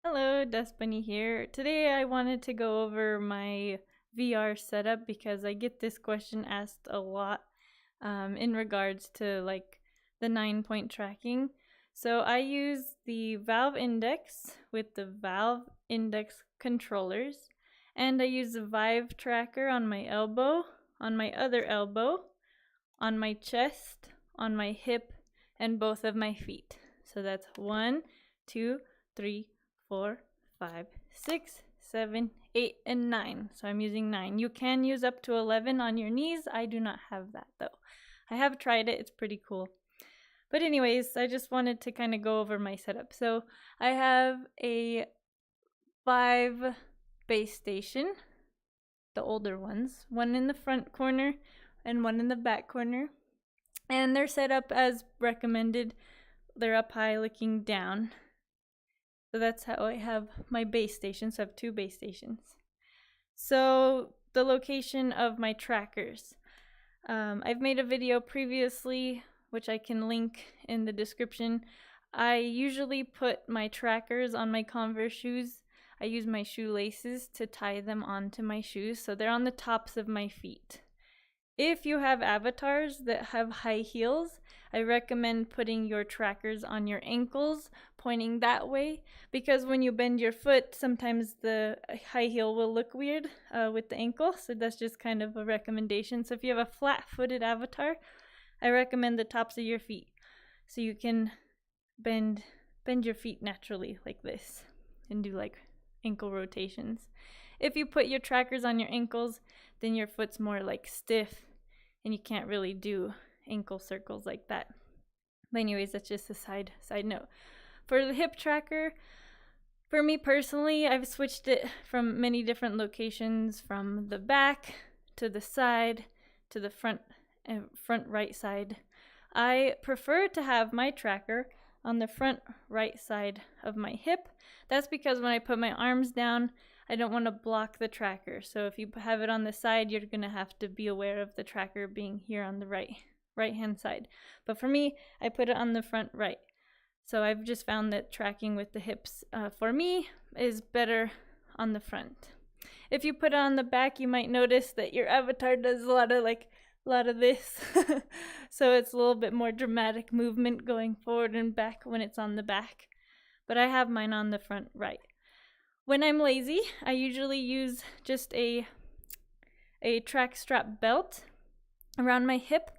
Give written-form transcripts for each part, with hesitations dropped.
Hello, Dust Bunny here. Today I wanted to go over my VR setup because I get this question asked a lot in regards to like the 9-point tracking. So I use the Valve Index with the Valve Index controllers, and I use the Vive tracker on my elbow, on my other elbow, on my chest, on my hip, and both of my feet. So that's 1, 2, 3, 4, 5, 6, 7, 8, and 9. So I'm using 9. You can use up to 11 on your knees. I do not have that though. I have tried it. It's pretty cool. But anyways, I just wanted to kind of go over my setup. So I have a Vive base station, the older ones, one in the front corner and one in the back corner. And they're set up as recommended. They're up high looking down. So that's how I have my base stations. So I have 2 base stations. So the location of my trackers. I've made a video previously, which I can link in the description. I usually put my trackers on my Converse shoes. I use my shoelaces to tie them onto my shoes, so they're on the tops of my feet. If you have avatars that have high heels, I recommend putting your trackers on your ankles, pointing that way, because when you bend your foot, sometimes the high heel will look weird with the ankle, so that's just kind of a recommendation. So if you have a flat-footed avatar, I recommend the tops of your feet, so you can bend your feet naturally like this and do like ankle rotations. If you put your trackers on your ankles, then your foot's more like stiff and you can't really do ankle circles like that. But anyways, that's just a side note. For the hip tracker, for me personally, I've switched it from many different locations, from the back to the side to the front right side. I prefer to have my tracker on the front right side of my hip. That's because when I put my arms down, I don't want to block the tracker. So if you have it on the side, you're going to have to be aware of the tracker being here on the right hand side. But for me, I put it on the front right. So I've just found that tracking with the hips for me is better on the front. If you put it on the back, you might notice that your avatar does a lot of this. So it's a little bit more dramatic movement going forward and back when it's on the back. But I have mine on the front right. When I'm lazy, I usually use just a track strap belt around my hip.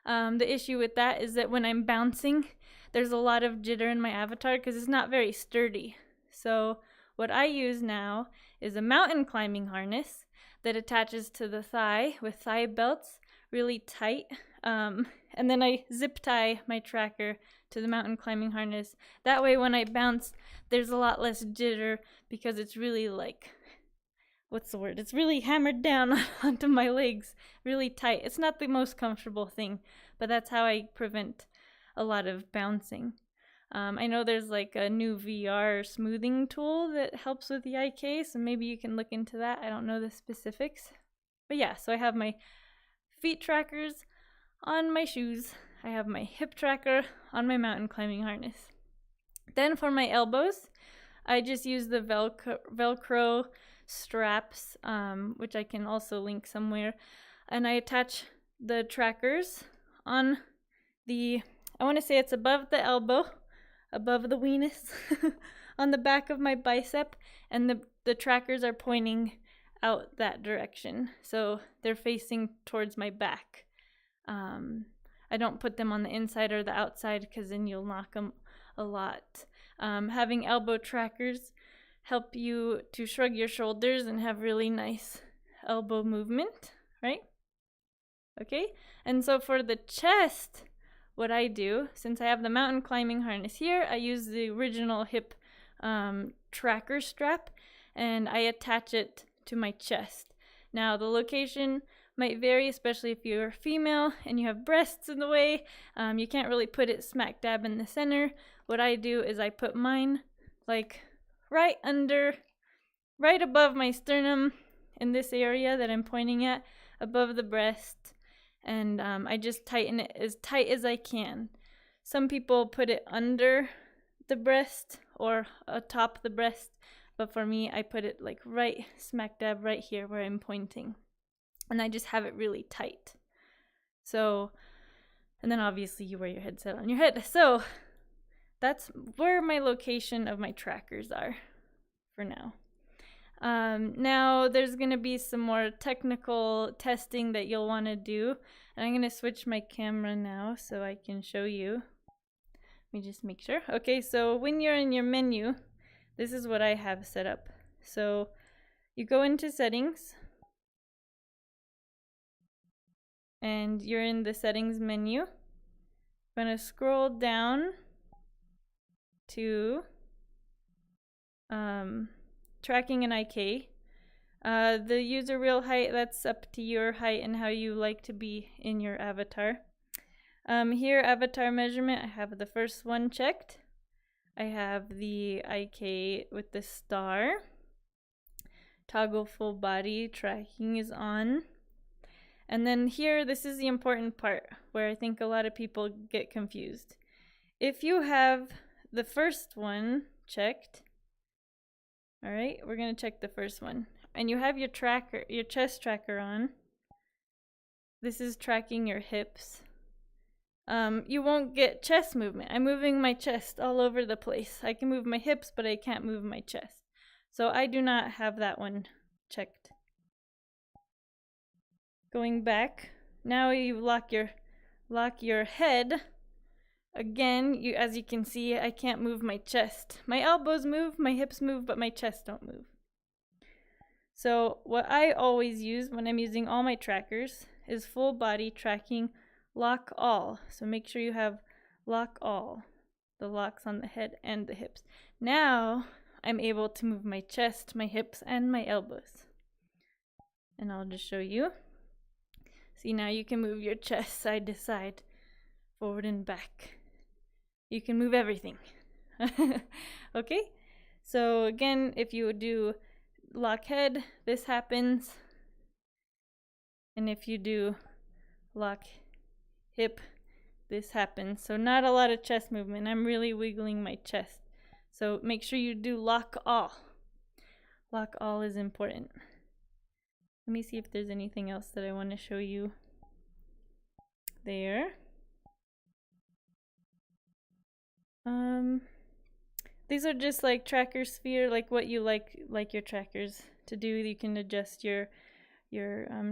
The issue with that is that when I'm bouncing, there's a lot of jitter in my avatar because it's not very sturdy. So what I use now is a mountain climbing harness that attaches to the thigh with thigh belts really tight. And then I zip tie my tracker to the mountain climbing harness. That way when I bounce, there's a lot less jitter because it's really like, it's really hammered down onto my legs, really tight. It's not the most comfortable thing, but that's how I prevent a lot of bouncing. I know there's like a new VR smoothing tool that helps with the IK, so maybe you can look into that. I don't know the specifics. But yeah, so I have my feet trackers on my shoes. I have my hip tracker on my mountain climbing harness. Then for my elbows, I just use the Velcro straps, which I can also link somewhere. And I attach the trackers on I want to say it's above the elbow, above the weenus, on the back of my bicep. And the trackers are pointing out that direction. So they're facing towards my back. I don't put them on the inside or the outside because then you'll knock them a lot. Having elbow trackers help you to shrug your shoulders and have really nice elbow movement, right? Okay, and so for the chest, what I do, since I have the mountain climbing harness here, I use the original hip tracker strap and I attach it to my chest. Now the location might vary, especially if you're female and you have breasts in the way. You can't really put it smack dab in the center. What I do is I put mine like right above my sternum in this area that I'm pointing at, above the breast, and I just tighten it as tight as I can. Some people put it under the breast or atop the breast, but for me, I put it like right smack dab right here where I'm pointing, and I just have it really tight. So, and then obviously you wear your headset on your head. So that's where my location of my trackers are for now. Now there's gonna be some more technical testing that you'll want to do, and I'm gonna switch my camera now so I can show you. Let me just make sure. Okay, so when you're in your menu, this is what I have set up. So you go into settings, and you're in the settings menu. I'm gonna scroll down to tracking an IK. The user real height, that's up to your height and how you like to be in your avatar. Here, avatar measurement, I have the first one checked. I have the IK with the star. Toggle full body tracking is on. And then here, this is the important part where I think a lot of people get confused. If you have the first one checked, all right, we're gonna check the first one, and you have your tracker, your chest tracker on. This is tracking your hips. You won't get chest movement. I'm moving my chest all over the place. I can move my hips, but I can't move my chest. So I do not have that one checked. Going back, now you lock your head. Again, as you can see, I can't move my chest. My elbows move, my hips move, but my chest don't move. So what I always use when I'm using all my trackers is full body tracking, lock all. So make sure you have lock all, the locks on the head and the hips. Now I'm able to move my chest, my hips, and my elbows. And I'll just show you. See, now you can move your chest side to side, forward and back. You can move everything. Okay? So again, if you do lock head, this happens. And if you do lock hip, this happens. So not a lot of chest movement. I'm really wiggling my chest. So make sure you do lock all. Lock all is important. Let me see if there's anything else that I want to show you there. These are just like tracker sphere, like what you like your trackers to do. You can adjust your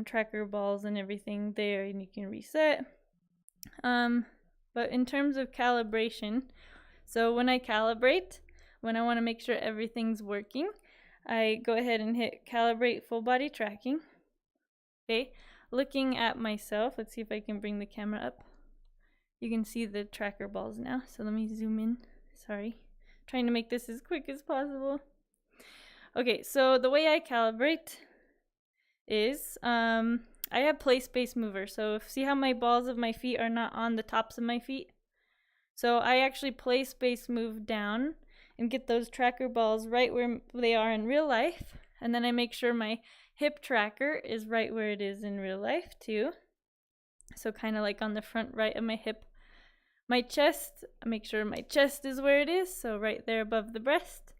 tracker balls and everything there, and you can reset. But in terms of calibration, so when I calibrate, when I want to make sure everything's working, I go ahead and hit calibrate full body tracking. Okay, looking at myself, let's see if I can bring the camera up. You can see the tracker balls now, so let me zoom in. Sorry, trying to make this as quick as possible. Okay, so the way I calibrate is I have play space mover. So see how my balls of my feet are not on the tops of my feet? So I actually play space move down and get those tracker balls right where they are in real life. And then I make sure my hip tracker is right where it is in real life too. So kind of like on the front right of my hip. My chest, I make sure my chest is where it is, so right there above the breast.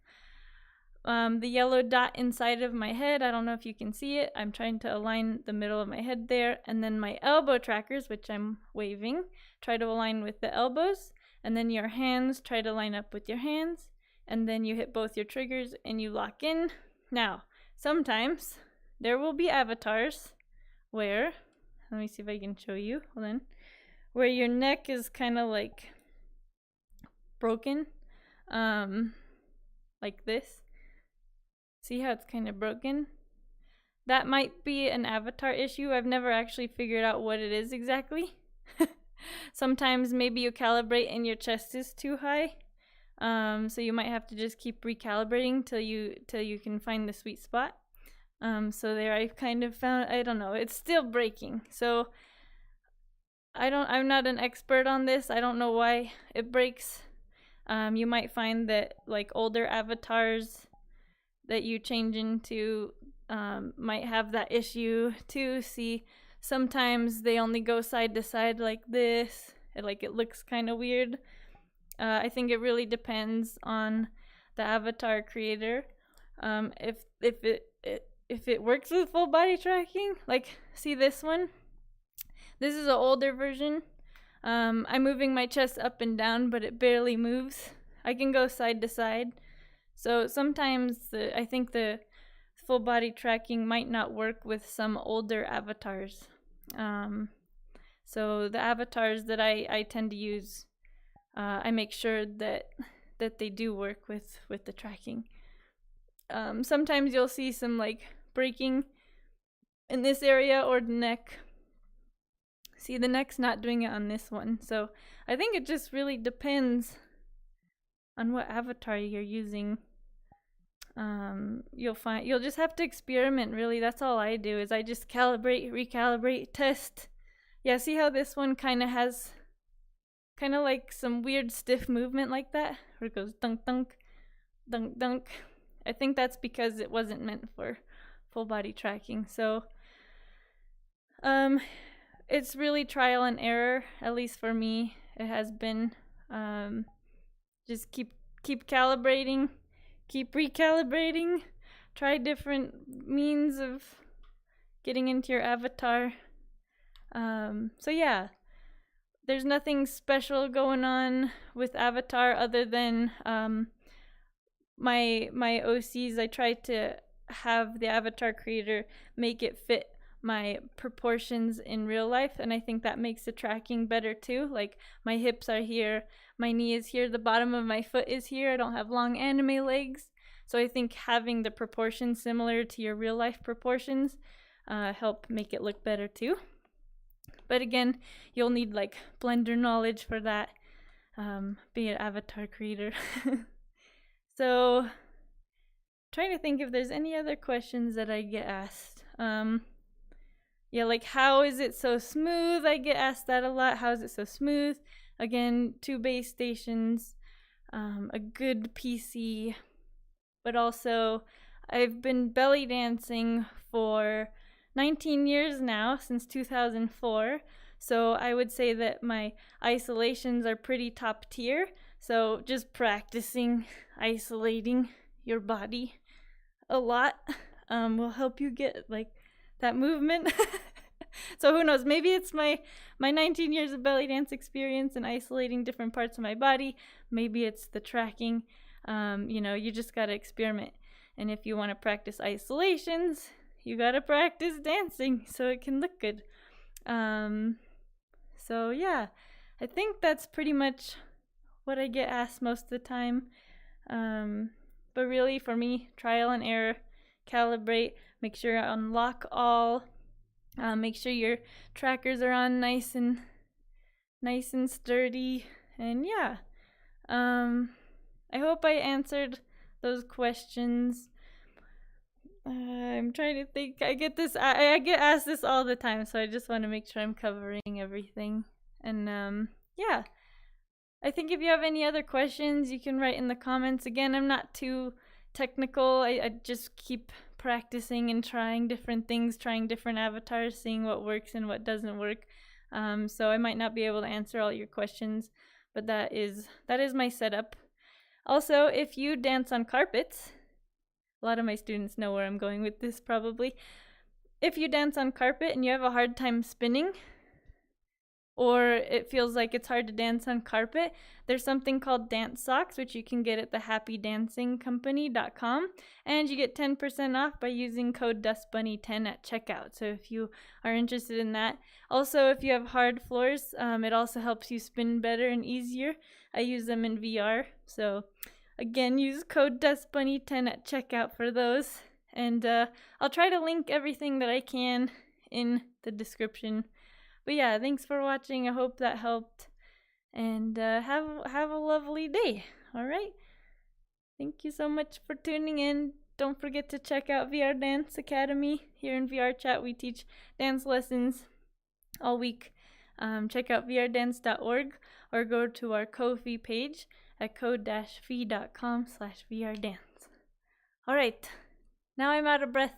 The yellow dot inside of my head, I don't know if you can see it. I'm trying to align the middle of my head there. And then my elbow trackers, which I'm waving, try to align with the elbows. And then your hands, try to line up with your hands. And then you hit both your triggers and you lock in. Now, sometimes there will be avatars where, let me see if I can show you, hold on, where your neck is kind of like broken, like this. See how it's kind of broken? That might be an avatar issue. I've never actually figured out what it is exactly. Sometimes maybe you calibrate and your chest is too high. So you might have to just keep recalibrating till you can find the sweet spot. So there I've kind of found, I don't know, it's still breaking. So I'm not an expert on this. I don't know why it breaks. You might find that like older avatars that you change into might have that issue too. See, sometimes they only go side to side like this. It looks kind of weird. I think it really depends on the avatar creator, if it works with full body tracking. Like, see this one? This is an older version. I'm moving my chest up and down, but it barely moves. I can go side to side. So sometimes I think the full body tracking might not work with some older avatars. So the avatars that I tend to use, I make sure that they do work with the tracking. Sometimes you'll see some like breaking in this area or the neck. See, the neck's not doing it on this one. So I think it just really depends on what avatar you're using. You'll just have to experiment, really. That's all I do, is I just calibrate, recalibrate, test. Yeah, see how this one kind of has kind of like some weird stiff movement like that, where it goes dunk dunk dunk dunk. I think that's because it wasn't meant for full body tracking. So it's really trial and error, at least for me. It has been just keep calibrating, keep recalibrating, try different means of getting into your avatar. So yeah, there's nothing special going on with avatar other than my OCs. I try to have the avatar creator make it fit my proportions in real life, and I think that makes the tracking better too. Like, my hips are here, my knee is here, the bottom of my foot is here. I don't have long anime legs, so I think having the proportions similar to your real life proportions help make it look better too. But again, you'll need like Blender knowledge for that, be an avatar creator. So trying to think if there's any other questions that I get asked. Yeah, like, how is it so smooth? I get asked that a lot. How is it so smooth? Again, 2 base stations, a good PC, but also I've been belly dancing for 19 years now, since 2004. So I would say that my isolations are pretty top tier. So just practicing isolating your body a lot will help you get like that movement. So who knows, maybe it's my 19 years of belly dance experience and isolating different parts of my body. Maybe it's the tracking. You just gotta experiment. And if you want to practice isolations, you gotta practice dancing so it can look good. So yeah, I think that's pretty much what I get asked most of the time. But really, for me, trial and error, calibrate, make sure you unlock all, make sure your trackers are on nice and sturdy, and yeah. I hope I answered those questions. I'm trying to think. I get asked this all the time, so I just want to make sure I'm covering everything. And yeah, I think if you have any other questions, you can write in the comments. Again, I'm not too technical. I just keep practicing and trying different things, trying different avatars, seeing what works and what doesn't work. So I might not be able to answer all your questions, but that is my setup. Also, if you dance on carpets, a lot of my students know where I'm going with this probably. If you dance on carpet and you have a hard time spinning, or it feels like it's hard to dance on carpet, there's something called dance socks, which you can get at the happydancingcompany.com, and you get 10% off by using code DustBunny10 at checkout. So if you are interested in that. Also, if you have hard floors, it also helps you spin better and easier. I use them in VR, so again, use code DustBunny10 at checkout for those. And I'll try to link everything that I can in the description. But yeah, thanks for watching. I hope that helped. And have a lovely day. All right? Thank you so much for tuning in. Don't forget to check out VR Dance Academy. Here in VRChat, we teach dance lessons all week. Check out vrdance.org or go to our Ko-fi page at ko-fi.com/vrdance. All right. Now I'm out of breath.